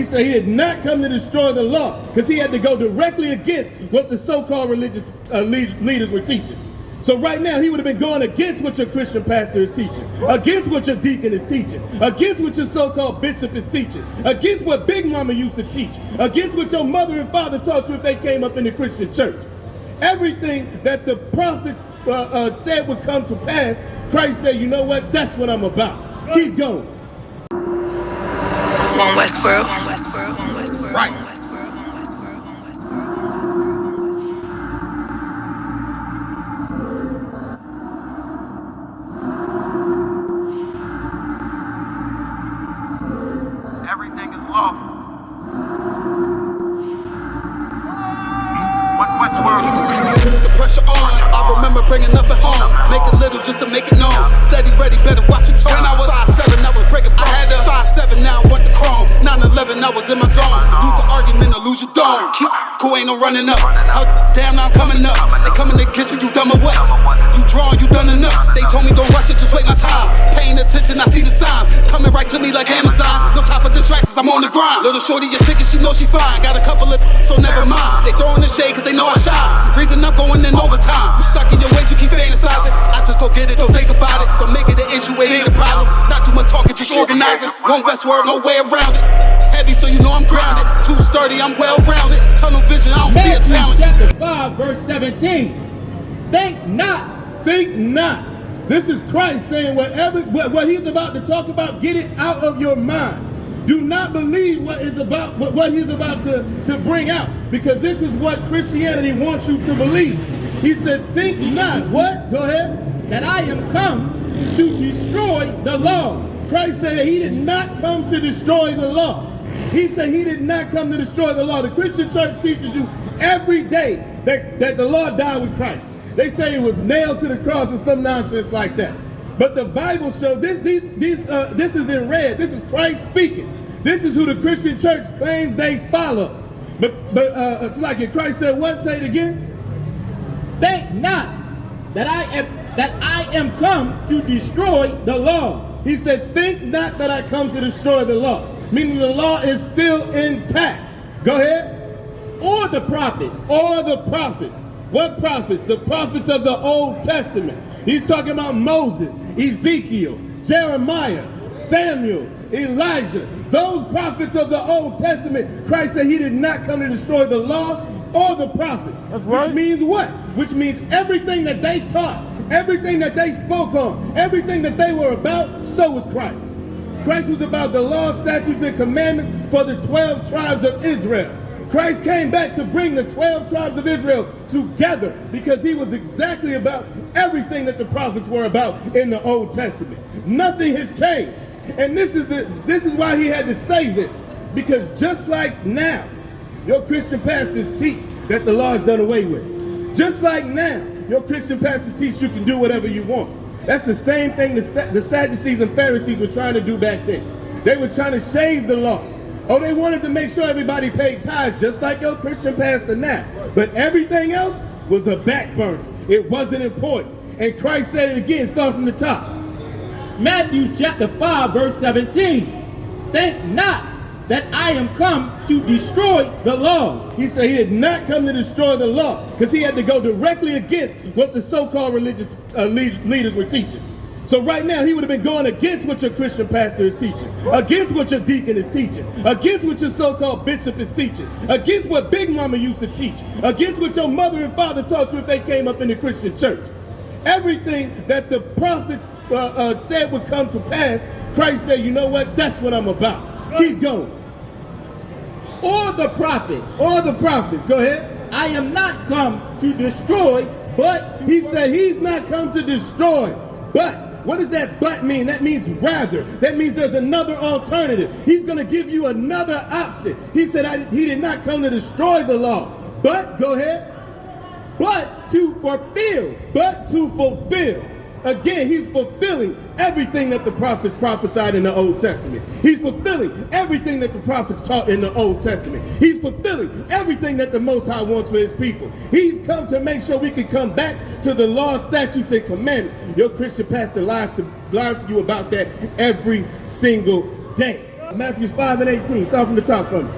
He said he did not come to destroy the law because he had to go directly against what the so-called religious leaders were teaching. So right now, he would have been going against what your Christian pastor is teaching, against what your deacon is teaching, against what your so-called bishop is teaching, against what Big Mama used to teach, against what your mother and father taught you if they came up in the Christian church. Everything that the prophets said would come to pass, Christ said, you know what, that's what I'm about. Keep going. On Westworld. Right. Everything is lawful. Westworld. The pressure on. I remember bringing nothing home. Make it little just to make it known. Steady, ready, better watch your tone. When I was 5'7", I was breaking bone. 5'7", now I want the chrome. 9'11", I was in my zone. Lose the argument or lose your dome. Keep cool, ain't no running up. How damn, now I'm coming up. They coming to kiss me, you dumb or what? You drawing, you done enough. They told me don't rush it, just wait my time. Paying attention, I see the signs. Coming right to me like Amazon. No time for distractions, I'm on the grind. Little shorty is sick and she knows she fine. Got a couple of so never mind. They throwing the shade cause they know I shine. Reason I'm going in overtime. You stuck in your ways, you keep fantasizing. I just go get it, don't think about it. Don't make it an issue, it ain't a problem. Not too much talking, just organizing. One Westworld, no way around it. Heavy so you know I'm grounded. Too sturdy, I'm well rounded. Tunnel vision, I don't see a challenge. Chapter 5, verse 17. Think not. Think not. This is Christ saying what he's about to talk about, get it out of your mind. Do not believe what he's about to bring out, because this is what Christianity wants you to believe. He said, think not. What? Go ahead. That I am come to destroy the law. Christ said he did not come to destroy the law. He said he did not come to destroy the law. The Christian church teaches you every day that the law died with Christ. They say it was nailed to the cross or some nonsense like that. But the Bible shows this is in red. This is Christ speaking. This is who the Christian church claims they follow. But it's like it. Christ said what? Say it again. Think not that I am come to destroy the law. He said, think not that I come to destroy the law. Meaning the law is still intact. Go ahead. Or the prophets. Or the prophets. What prophets? The prophets of the Old Testament. He's talking about Moses, Ezekiel, Jeremiah, Samuel, Elijah. Those prophets of the Old Testament, Christ said he did not come to destroy the law or the prophets. That's right. Which means what? Which means everything that they taught, everything that they spoke on, everything that they were about, so was Christ. Christ was about the law, statutes, and commandments for the 12 tribes of Israel. Christ came back to bring the 12 tribes of Israel together because he was exactly about everything that the prophets were about in the Old Testament. Nothing has changed. And this is why he had to say this. Because just like now, your Christian pastors teach that the law is done away with. Just like now, your Christian pastors teach you can do whatever you want. That's the same thing that the Sadducees and Pharisees were trying to do back then. They were trying to shave the law. Oh, they wanted to make sure everybody paid tithes, just like your Christian pastor now. But everything else was a back burner. It wasn't important. And Christ said it again, start from the top. Matthew chapter 5, verse 17. Think not that I am come to destroy the law. He said he did not come to destroy the law because he had to go directly against what the so-called religious leaders were teaching. So right now, he would have been going against what your Christian pastor is teaching, against what your deacon is teaching, against what your so-called bishop is teaching, against what Big Mama used to teach, against what your mother and father taught you if they came up in the Christian church. Everything that the prophets said would come to pass, Christ said, you know what, that's what I'm about. Keep going. Or the prophets. Or the prophets, go ahead. I am not come to destroy, but to he said he's not come to destroy, but. What does that but mean? That means rather. That means there's another alternative. He's going to give you another option. He said he did not come to destroy the law. But, go ahead. But to fulfill. But to fulfill. Again, he's fulfilling everything that the prophets prophesied in the Old Testament. He's fulfilling everything that the prophets taught in the Old Testament. He's fulfilling everything that the Most High wants for his people. He's come to make sure we can come back to the law, statutes, and commandments. Your Christian pastor lies to you about that every single day. Matthew 5 and 18. Start from the top for me.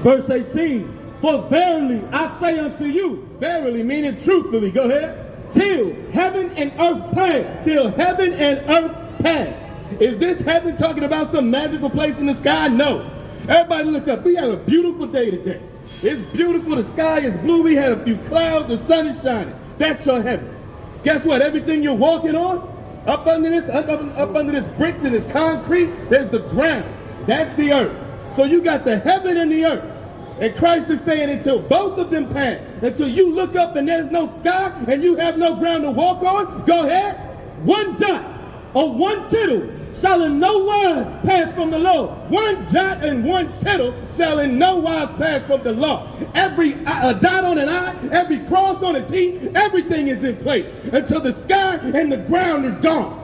Verse 18. For verily I say unto you, Verily, meaning truthfully. Go ahead. till heaven and earth pass. Till heaven and earth pass. Is this heaven talking about some magical place in the sky? No. Everybody look up. We have a beautiful day today. It's beautiful. The sky is blue. We have a few clouds. The sun is shining. That's your heaven. Guess what? Everything you're walking on, up under this brick and this concrete, there's the ground. That's the earth. So you got the heaven and the earth. And Christ is saying until both of them pass, until you look up and there's no sky and you have no ground to walk on, go ahead. One jot or one tittle shall in no wise pass from the law. One jot and one tittle shall in no wise pass from the law. Every dot on an I, every cross on a T, everything is in place until the sky and the ground is gone.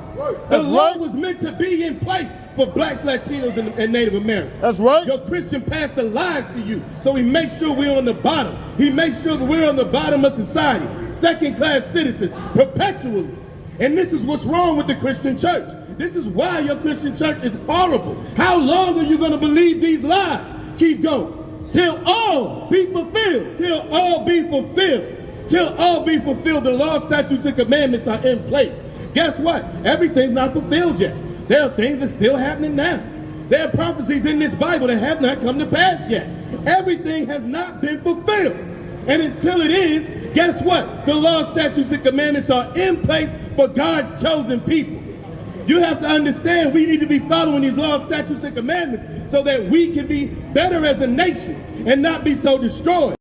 The law was meant to be in place for blacks, Latinos, and Native Americans. That's right. Your Christian pastor lies to you, so he makes sure we're on the bottom. He makes sure that we're on the bottom of society, second-class citizens, perpetually. And this is what's wrong with the Christian church. This is why your Christian church is horrible. How long are you going to believe these lies? Keep going. Till all be fulfilled. Till all be fulfilled. Till all be fulfilled. The law, statutes, and commandments are in place. Guess what? Everything's not fulfilled yet. There are things that's still happening now. There are prophecies in this Bible that have not come to pass yet. Everything has not been fulfilled. And until it is, guess what? The law, statutes, and commandments are in place for God's chosen people. You have to understand we need to be following these laws, statutes, and commandments so that we can be better as a nation and not be so destroyed.